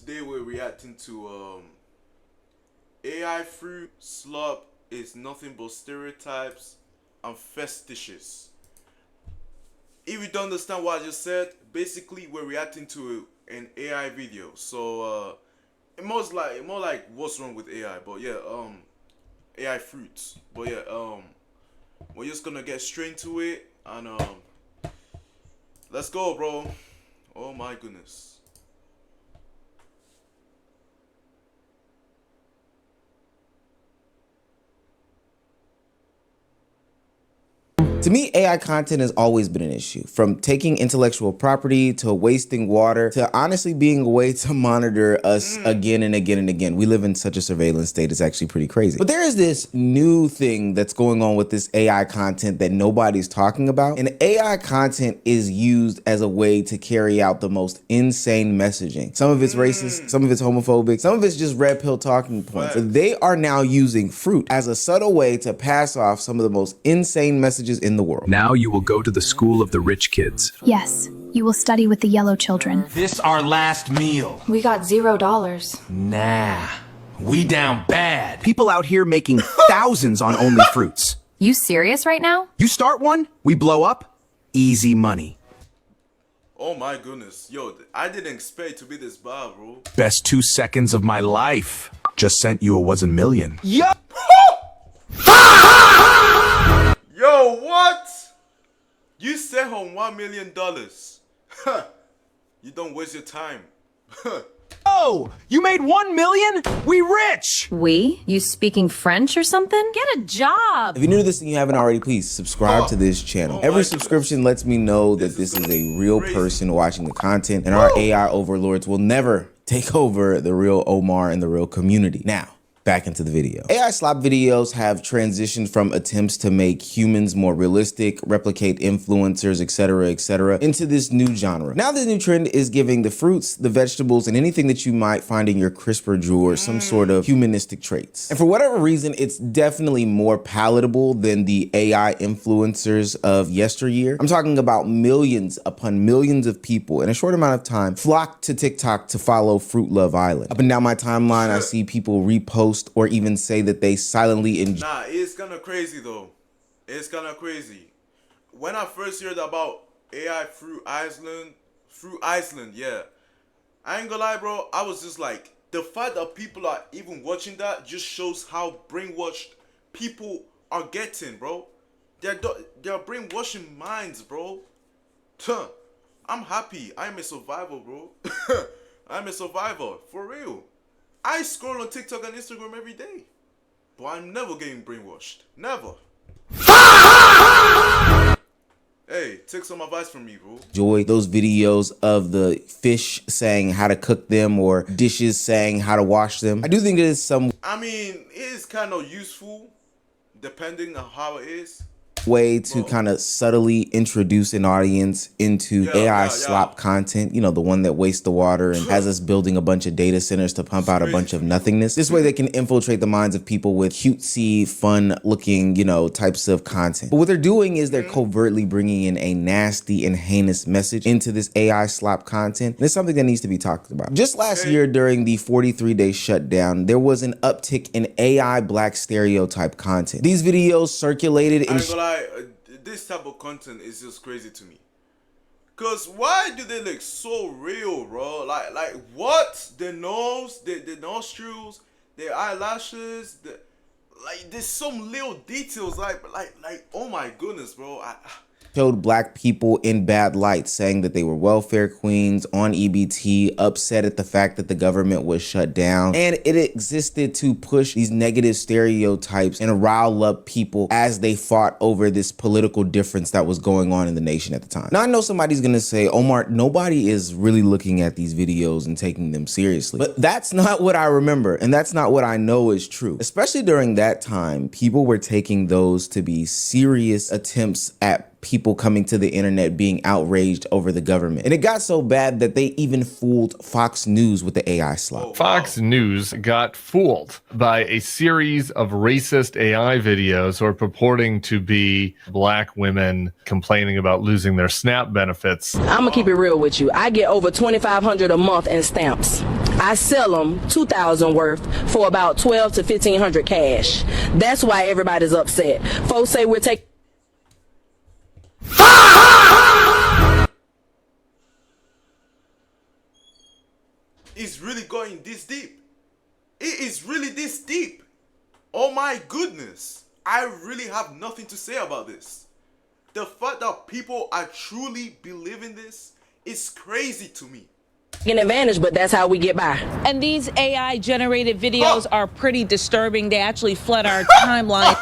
Today we're reacting to AI fruit. Slop is nothing but stereotypes and fetishes. If you don't understand what I just said, basically we're reacting to an AI video. So more like what's wrong with AI, but yeah, AI fruits. But yeah, we're just gonna get straight to it and let's go, bro. Oh my goodness. To me, AI content has always been an issue, from taking intellectual property to wasting water to honestly being a way to monitor us again and again and again. We live in such a surveillance state, it's actually pretty crazy. But there is this new thing that's going on with this AI content that nobody's talking about. And AI content is used as a way to carry out the most insane messaging. Some of it's racist, some of it's homophobic, some of it's just red pill talking points. But they are now using fruit as a subtle way to pass off some of the most insane messages in the world. Now you will go to the school of the rich kids. Yes, you will study with the yellow children. This our last meal. We got $0. Nah, we down bad. People out here making thousands on only fruits. You serious right now? You start one, we blow up, easy money. Oh my goodness. Yo, I didn't expect it to be this bad, bro. Best 2 seconds of my life. Just sent you a wasn't million. Yo! Yo, what? You sent home $1 million. You don't waste your time. Oh, you made 1 million? We rich! We? You speaking French or something? Get a job! If you're new to this and you haven't already, please subscribe to this channel. Every subscription lets me know that this is a real person watching the content, and our AI overlords will never take over the real Omar and the real community. Now, back into the video. AI slop videos have transitioned from attempts to make humans more realistic, replicate influencers, etc., into this new genre. Now the new trend is giving the fruits, the vegetables, and anything that you might find in your CRISPR drawer some sort of humanistic traits. And for whatever reason, it's definitely more palatable than the AI influencers of yesteryear. I'm talking about millions upon millions of people in a short amount of time flock to TikTok to follow Fruit Love Island. Up and down my timeline, I see people repost or even say that they silently enjoy. Nah, it's kind of crazy though. It's kind of crazy. When I first heard about AI Fruit Iceland, yeah. I ain't gonna lie, bro. I was just like, the fact that people are even watching that just shows how brainwashed people are getting, bro. They're brainwashing minds, bro. I'm happy. I'm a survivor, bro. I'm a survivor, for real. I scroll on TikTok and Instagram every day, but I'm never getting brainwashed. Never. Hey, take some advice from me, bro. Enjoy those videos of the fish saying how to cook them or dishes saying how to wash them. I do think it is some I mean, it is kind of useful, depending on how it is. Way to kind of subtly introduce an audience into AI slop content, you know, the one that wastes the water and has us building a bunch of data centers to pump out a bunch of nothingness. This way they can infiltrate the minds of people with cutesy, fun looking, you know, types of content. But what they're doing is they're covertly bringing in a nasty and heinous message into this AI slop content. And it's something that needs to be talked about. Just last year during the 43-day shutdown, there was an uptick in AI black stereotype content. These videos circulated in this type of content is just crazy to me. Cause why do they look so real, bro? Like what? The nose, the nostrils, the eyelashes, like there's some little details like oh my goodness, bro. Showed black people in bad light, saying that they were welfare queens on EBT, upset at the fact that the government was shut down. And it existed to push these negative stereotypes and rile up people as they fought over this political difference that was going on in the nation at the time. Now I know somebody's gonna say, Omar, nobody is really looking at these videos and taking them seriously. But that's not what I remember, and that's not what I know is true. Especially during that time, people were taking those to be serious attempts at people coming to the internet being outraged over the government. And it got so bad that they even fooled Fox News with the AI slop. Fox News got fooled by a series of racist AI videos or purporting to be black women complaining about losing their SNAP benefits. I'm gonna keep it real with you. I get over $2,500 a month in stamps. I sell them $2,000 worth for about $1,200 to $1,500 cash. That's why everybody's upset. Folks say we're taking. It's really going this deep. It is really this deep. Oh my goodness. I really have nothing to say about this. The fact that people are truly believing this is crazy to me. Taking advantage, but that's how we get by. And these AI generated videos are pretty disturbing. They actually flood our timeline.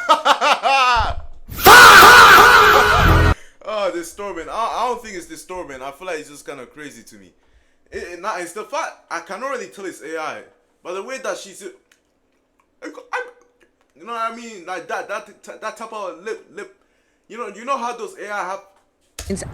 Disturbing. I don't think it's disturbing. I feel like it's just kind of crazy to me. It's the fact I cannot really tell it's AI, but the way that she's, you know what I mean, like that type of lip, you know how those AI have.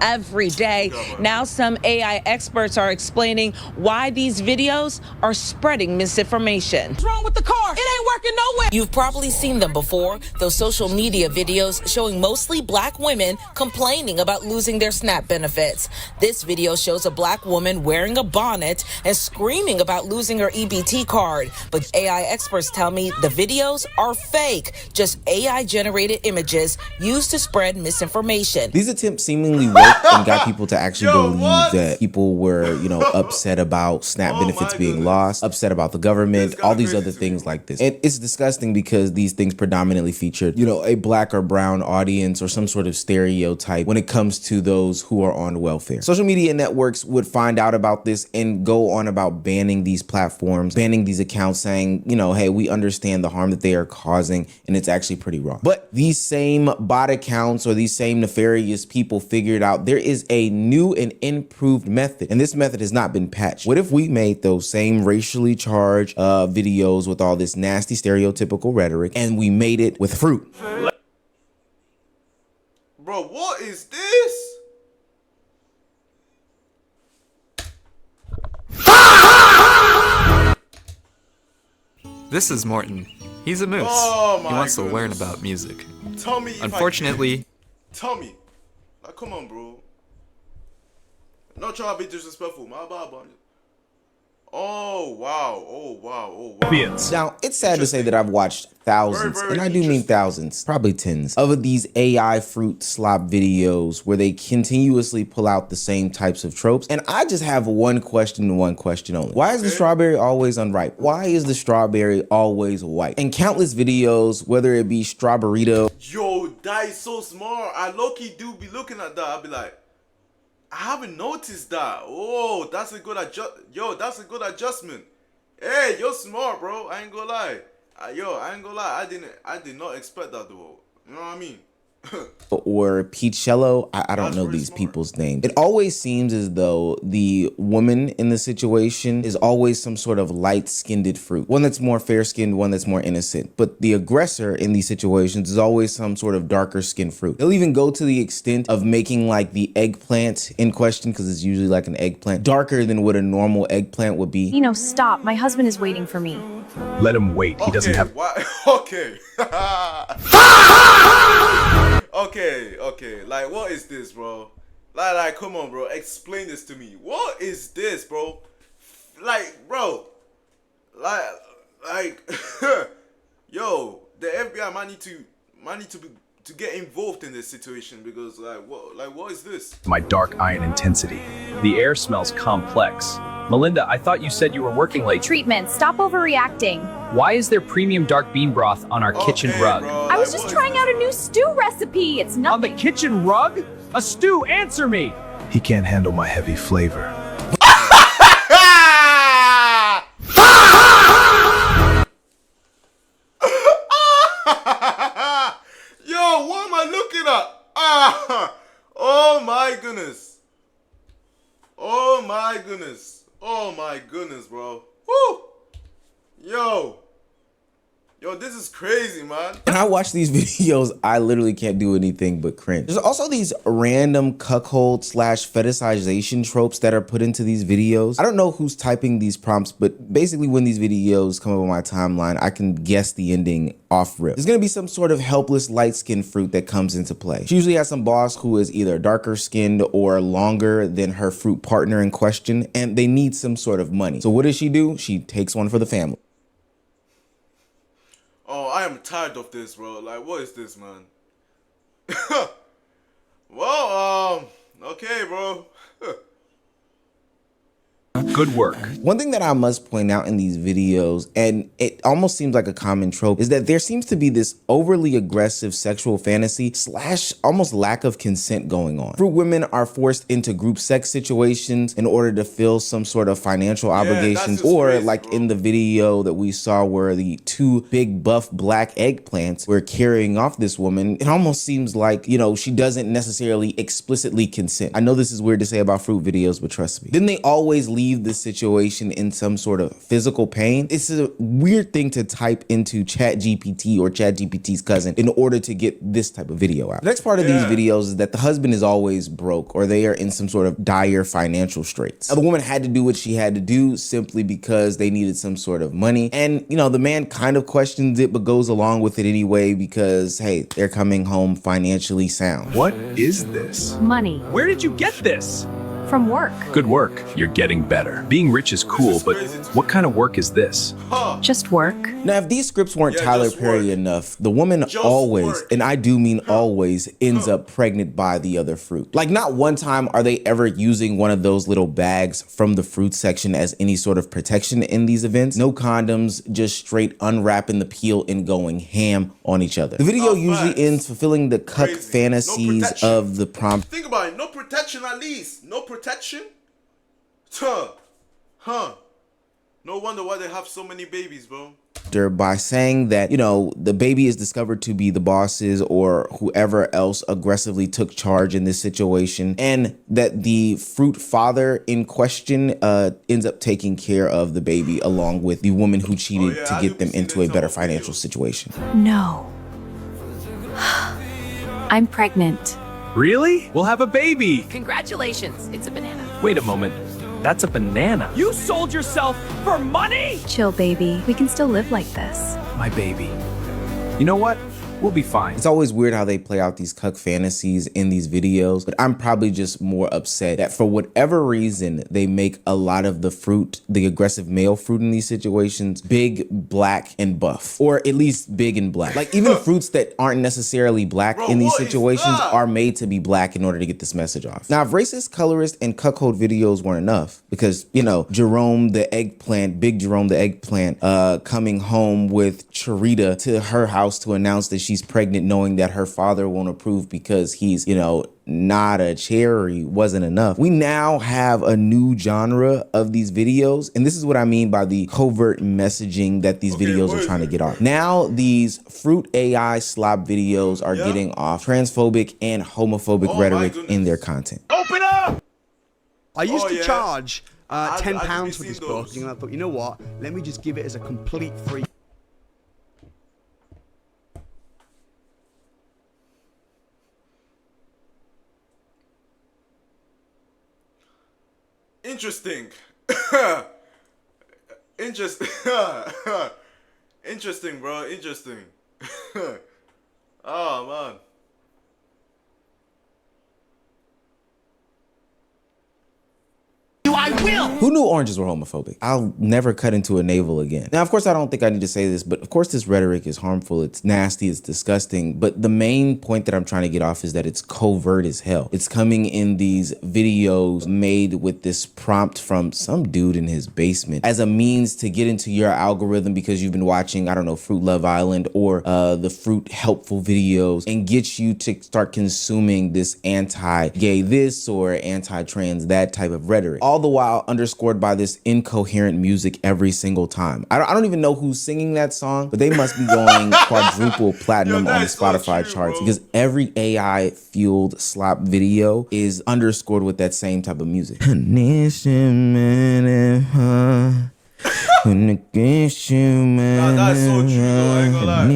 Every day. Now some AI experts are explaining why these videos are spreading misinformation. What's wrong with the car? It ain't working nowhere. You've probably seen them before, those social media videos showing mostly black women complaining about losing their SNAP benefits. This video shows a black woman wearing a bonnet and screaming about losing her EBT card. But AI experts tell me the videos are fake, just AI generated images used to spread misinformation. These attempts seemingly worked and got people to actually believe that people were, upset about SNAP benefits being lost, upset about the government, all these other things like this. And it's disgusting because these things predominantly featured, a black or brown audience or some sort of stereotype when it comes to those who are on welfare. Social media networks would find out about this and go on about banning these platforms, banning these accounts, saying, hey, we understand the harm that they are causing and it's actually pretty wrong. But these same bot accounts or these same nefarious people figured out there is a new and improved method, and this method has not been patched. What if we made those same racially charged videos with all this nasty stereotypical rhetoric and we made it with fruit? Bro, what is this? This is Morton. He's a moose. Oh my he wants goodness. to learn about music. Tell me. Unfortunately, tell me. Like, come on, bro. Not trying to be disrespectful. My bad, buddy. Oh wow. Oh wow. Oh wow. Now, it's sad to say that I've watched thousands, and I do mean thousands, probably tens, of these AI fruit slop videos where they continuously pull out the same types of tropes. And I just have one question and one question only. Why is the strawberry always unripe? Why is the strawberry always white? In countless videos, whether it be strawberrito. Yo, that is so smart. I low-key do be looking at that. I'll be like, I haven't noticed that. Oh, that's a good that's a good adjustment. Hey, you're smart, bro. I ain't gonna lie. I ain't gonna lie. I did not expect that though. You know what I mean? Or Peachello, I don't know these people's names. It always seems as though the woman in the situation is always some sort of light-skinned fruit. One that's more fair-skinned, one that's more innocent. But the aggressor in these situations is always some sort of darker-skinned fruit. They'll even go to the extent of making like the eggplant in question, because it's usually like an eggplant, darker than what a normal eggplant would be. Stop. My husband is waiting for me. Let him wait. He doesn't have. Okay. Okay. Like, what is this, bro? Like, come on, bro. Explain this to me. What is this, bro? Like, bro. Like, yo, the FBI might need to get involved in this situation because, what is this? My dark iron intensity. The air smells complex. Melinda, I thought you said you were working late. Treatment. Stop overreacting. Why is there premium dark bean broth on our kitchen rug? Bro, I was just trying out a new stew recipe. It's nothing. On the kitchen rug? A stew, answer me! He can't handle my heavy flavor. Yo, what am I looking at? Oh my goodness. Oh my goodness. Oh my goodness, bro. Woo! Yo. Yo, this is crazy, man. When I watch these videos, I literally can't do anything but cringe. There's also these random cuckold / fetishization tropes that are put into these videos. I don't know who's typing these prompts, but basically when these videos come up on my timeline, I can guess the ending off rip. There's gonna be some sort of helpless light-skinned fruit that comes into play. She usually has some boss who is either darker skinned or longer than her fruit partner in question, and they need some sort of money. So what does she do? She takes one for the family. Oh, I am tired of this, bro. Like, what is this, man? Well, okay, bro. Good work. One thing that I must point out in these videos, and it almost seems like a common trope, is that there seems to be this overly aggressive sexual fantasy / almost lack of consent going on. Fruit women are forced into group sex situations in order to fill some sort of financial obligations, or crazy, like in the video that we saw where the 2 big buff black eggplants were carrying off this woman. It almost seems like, you know, she doesn't necessarily explicitly consent. I know this is weird to say about fruit videos, but trust me. Then they always leave this situation in some sort of physical pain. It's a weird thing to type into ChatGPT or ChatGPT's cousin in order to get this type of video out. The next part of these videos is that the husband is always broke or they are in some sort of dire financial straits. Now, the woman had to do what she had to do simply because they needed some sort of money. And, you know, the man kind of questions it but goes along with it anyway because, hey, they're coming home financially sound. What is this? Money. Where did you get this? From work. Good work. You're getting better. Being rich is cool, but what kind of work is this? Just work. Now, if these scripts weren't Tyler Perry enough, the woman always, and I do mean always, ends up pregnant by the other fruit. Like, not one time are they ever using one of those little bags from the fruit section as any sort of protection in these events. No condoms, just straight unwrapping the peel and going ham on each other. The video usually ends fulfilling the cuck fantasies of the prompt. Think about it. No protection at least. No protection? No wonder why they have so many babies, bro. By saying that, you know, the baby is discovered to be the bosses or whoever else aggressively took charge in this situation, and that the fruit father in question ends up taking care of the baby along with the woman who cheated to get them into a better financial situation. No. I'm pregnant. Really? We'll have a baby. Congratulations, it's a banana. Wait a moment. That's a banana. You sold yourself for money? Chill, baby. We can still live like this. My baby. You know what? We'll be fine. It's always weird how they play out these cuck fantasies in these videos, but I'm probably just more upset that for whatever reason, they make a lot of the fruit, the aggressive male fruit in these situations, big, black, and buff, or at least big and black. Like even fruits that aren't necessarily black in these situations are made to be black in order to get this message off. Now, if racist, colorist, and cuckold videos weren't enough, because, you know, Jerome the eggplant, Big Jerome the eggplant, coming home with Charita to her house to announce that she's pregnant, knowing that her father won't approve because he's, you know, not a cherry, wasn't enough. We now have a new genre of these videos, and this is what I mean by the covert messaging that these videos are trying to get off. Now these fruit AI slop videos are getting off transphobic and homophobic rhetoric in their content. Open up! I used to charge £10 for this book, and I thought, you know what? Let me just give it as a complete free. Interesting. Interesting. Interesting, bro. Interesting. Oh, man. I will. Who knew oranges were homophobic? I'll never cut into a navel again. Now, of course, I don't think I need to say this, but of course this rhetoric is harmful. It's nasty, it's disgusting. But the main point that I'm trying to get off is that it's covert as hell. It's coming in these videos made with this prompt from some dude in his basement as a means to get into your algorithm because you've been watching, I don't know, Fruit Love Island or the Fruit helpful videos, and get you to start consuming this anti-gay this or anti-trans that type of rhetoric. All the while underscored by this incoherent music every single time. I don't even know who's singing that song, but they must be going quadruple platinum on the Spotify charts because every AI fueled slop video is underscored with that same type of music. That's so true though, I ain't gonna lie.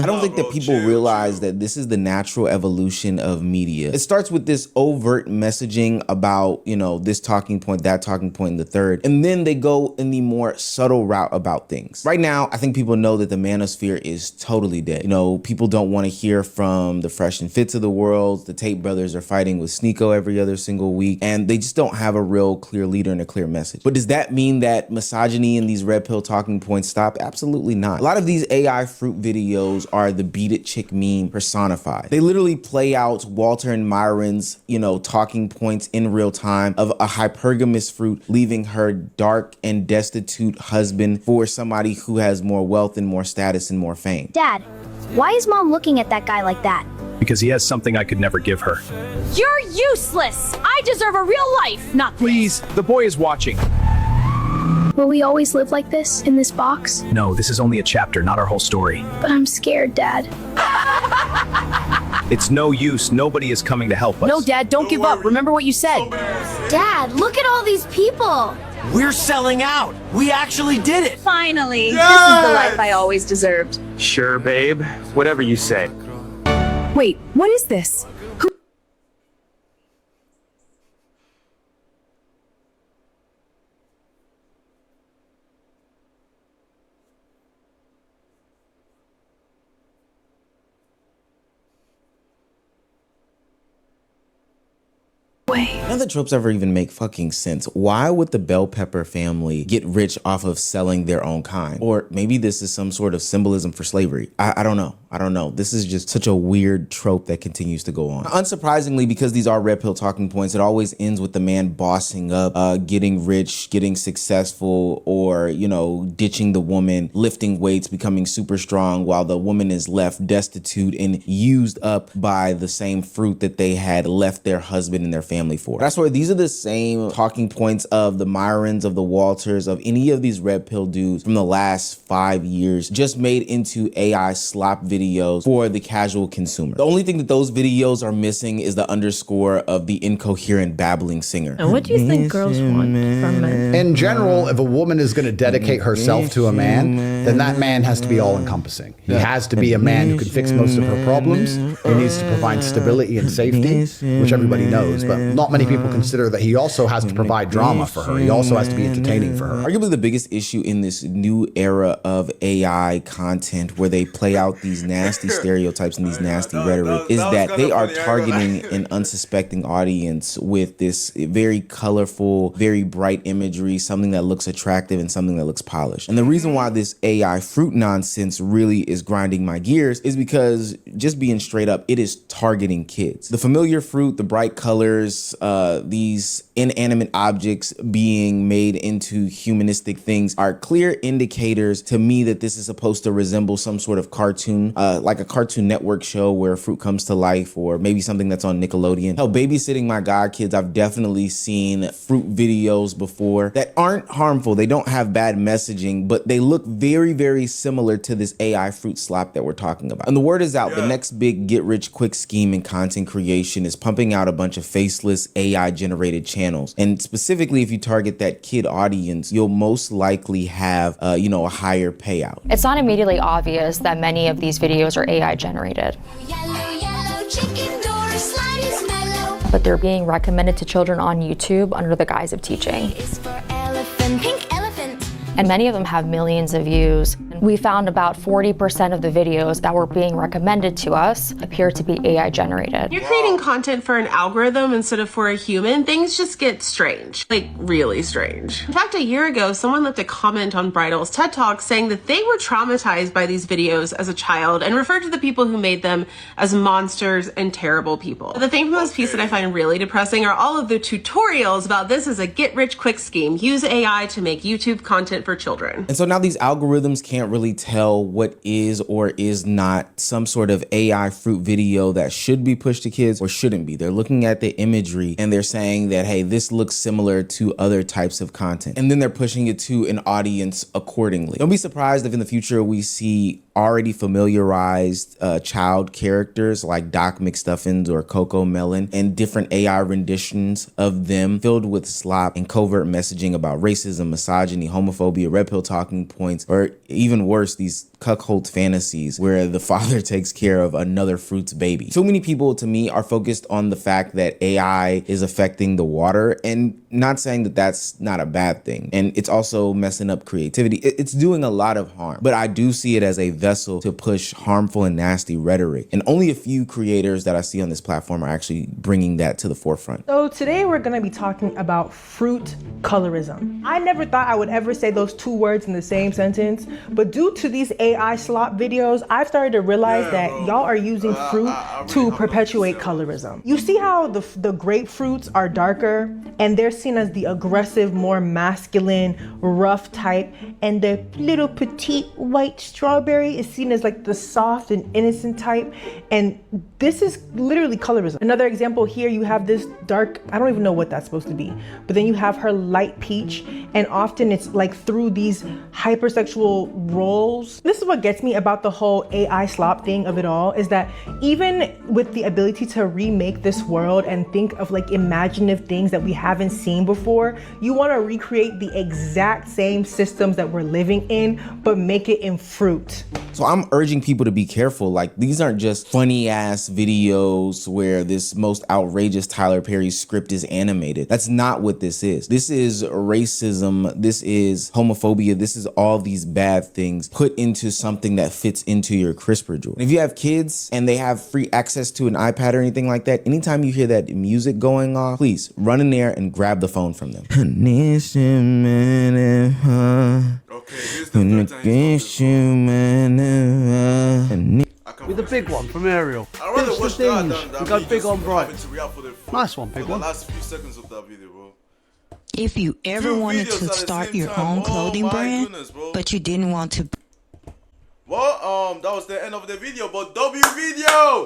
I don't think that people realize that this is the natural evolution of media. It starts with this overt messaging about, you know, this talking point, that talking point, and the third, and then they go in the more subtle route about things. Right now, I think people know that the manosphere is totally dead. You know, people don't want to hear from the Fresh and Fits of the world. The Tate brothers are fighting with Sneeko every other single week, and they just don't have a real clear leader and a clear message. But does that mean that misogyny and these red pill talking points stop? Absolutely not. A lot of these AI fruit videos are the beat it chick meme personified. They literally play out Walter and Myron's, you know, talking points in real time of a hypergamous fruit leaving her dark and destitute husband for somebody who has more wealth and more status and more fame. Dad, why is Mom looking at that guy like that? Because he has something I could never give her. You're useless. I deserve a real life, not this. Please, the boy is watching. Will we always live like this, in this box? No, this is only a chapter, not our whole story. But I'm scared, Dad. It's no use. Nobody is coming to help us. No, Dad, don't give up. Remember what you said. Dad, look at all these people. We're selling out. We actually did it. Finally. Yes! This is the life I always deserved. Sure, babe. Whatever you say. Wait, what is this? None of the tropes ever even make fucking sense. Why would the bell pepper family get rich off of selling their own kind? Or maybe this is some sort of symbolism for slavery. I don't know. I don't know. This is just such a weird trope that continues to go on. Unsurprisingly, because these are red pill talking points, it always ends with the man bossing up, getting rich, getting successful, or, you know, ditching the woman, lifting weights, becoming super strong, while the woman is left destitute and used up by the same fruit that they had left their husband and their family for. That's why these are the same talking points of the Myrons, of the Walters, of any of these red pill dudes from the last 5 years, just made into AI slop videos for the casual consumer. The only thing that those videos are missing is the underscore of the incoherent babbling singer. And what do you think girls want from men? In general, if a woman is going to dedicate herself to a man, then that man has to be all-encompassing. He has to be a man who can fix most of her problems. He needs to provide stability and safety, which everybody knows, but not many people consider that he also has to provide drama for her. He also has to be entertaining for her. Arguably the biggest issue in this new era of AI content where they play out these nasty stereotypes and these nasty rhetoric is that they are targeting an unsuspecting audience with this very colorful, very bright imagery, something that looks attractive and something that looks polished. And the reason why this AI fruit nonsense really is grinding my gears is because, just being straight up, it is targeting kids. The familiar fruit, the bright colors, these inanimate objects being made into humanistic things are clear indicators to me that this is supposed to resemble some sort of cartoon, like a Cartoon Network show where fruit comes to life, or maybe something that's on Nickelodeon. Hell, babysitting my god kids, I've definitely seen fruit videos before that aren't harmful. They don't have bad messaging, but they look very, very similar to this AI fruit slop that we're talking about. And the word is out. The next big get rich quick scheme in content creation is pumping out a bunch of faceless AI generated channels. And specifically, if you target that kid audience, you'll most likely have, you know, a higher payout. It's not immediately obvious that many of these videos are AI generated. But they're being recommended to children on YouTube under the guise of teaching. And many of them have millions of views. We found about 40% of the videos that were being recommended to us appear to be AI generated. You're creating content for an algorithm instead of for a human. Things just get strange, like really strange. In fact, a year ago, someone left a comment on Bridal's TED Talk saying that they were traumatized by these videos as a child and referred to the people who made them as monsters and terrible people. The thing from this piece that I find really depressing are all of the tutorials about this as a get-rich-quick scheme. Use AI to make YouTube content for children. And so now these algorithms can't really tell what is or is not some sort of AI fruit video that should be pushed to kids or shouldn't be. They're looking at the imagery and they're saying that, hey, this looks similar to other types of content. And then they're pushing it to an audience accordingly. Don't be surprised if in the future we see already familiarized child characters like Doc McStuffins or Coco Melon and different AI renditions of them filled with slop and covert messaging about racism, misogyny, homophobia, red pill talking points, or even worse, these cuckold fantasies where the father takes care of another fruit's baby. So many people, to me, are focused on the fact that AI is affecting the water, and not saying that that's not a bad thing. And it's also messing up creativity. It's doing a lot of harm, but I do see it as a vessel to push harmful and nasty rhetoric. And only a few creators that I see on this platform are actually bringing that to the forefront. So today we're gonna be talking about fruit colorism. I never thought I would ever say those two words in the same sentence, but due to these AI slop videos, I've started to realize that y'all are using fruit to perpetuate colorism. You see how the grapefruits are darker and they're seen as the aggressive, more masculine, rough type, and the little petite white strawberry is seen as like the soft and innocent type, and this is literally colorism. Another example here, you have this dark, I don't even know what that's supposed to be, but then you have her light peach, and often it's like through these hypersexual roles. This is what gets me about the whole AI slop thing of it all, is that even with the ability to remake this world and think of like imaginative things that we haven't seen before, you want to recreate the exact same systems that we're living in, but make it in fruit. So I'm urging people to be careful. Like, these aren't just funny ass videos where this most outrageous Tyler Perry script is animated. That's not what this is. This is racism. This is homophobia. This is all these bad things put into something that fits into your CRISPR joint. If you have kids and they have free access to an iPad or anything like that, anytime you hear that music going off, please run in there and grab the phone from them. With the big one from Ariel. I'd rather watch that than go big on bright. having to react for the Nice one, big one. The last few seconds of that video, bro. If you ever wanted to start your own clothing brand, but you didn't want to. Well, that was the end of the video, but W video!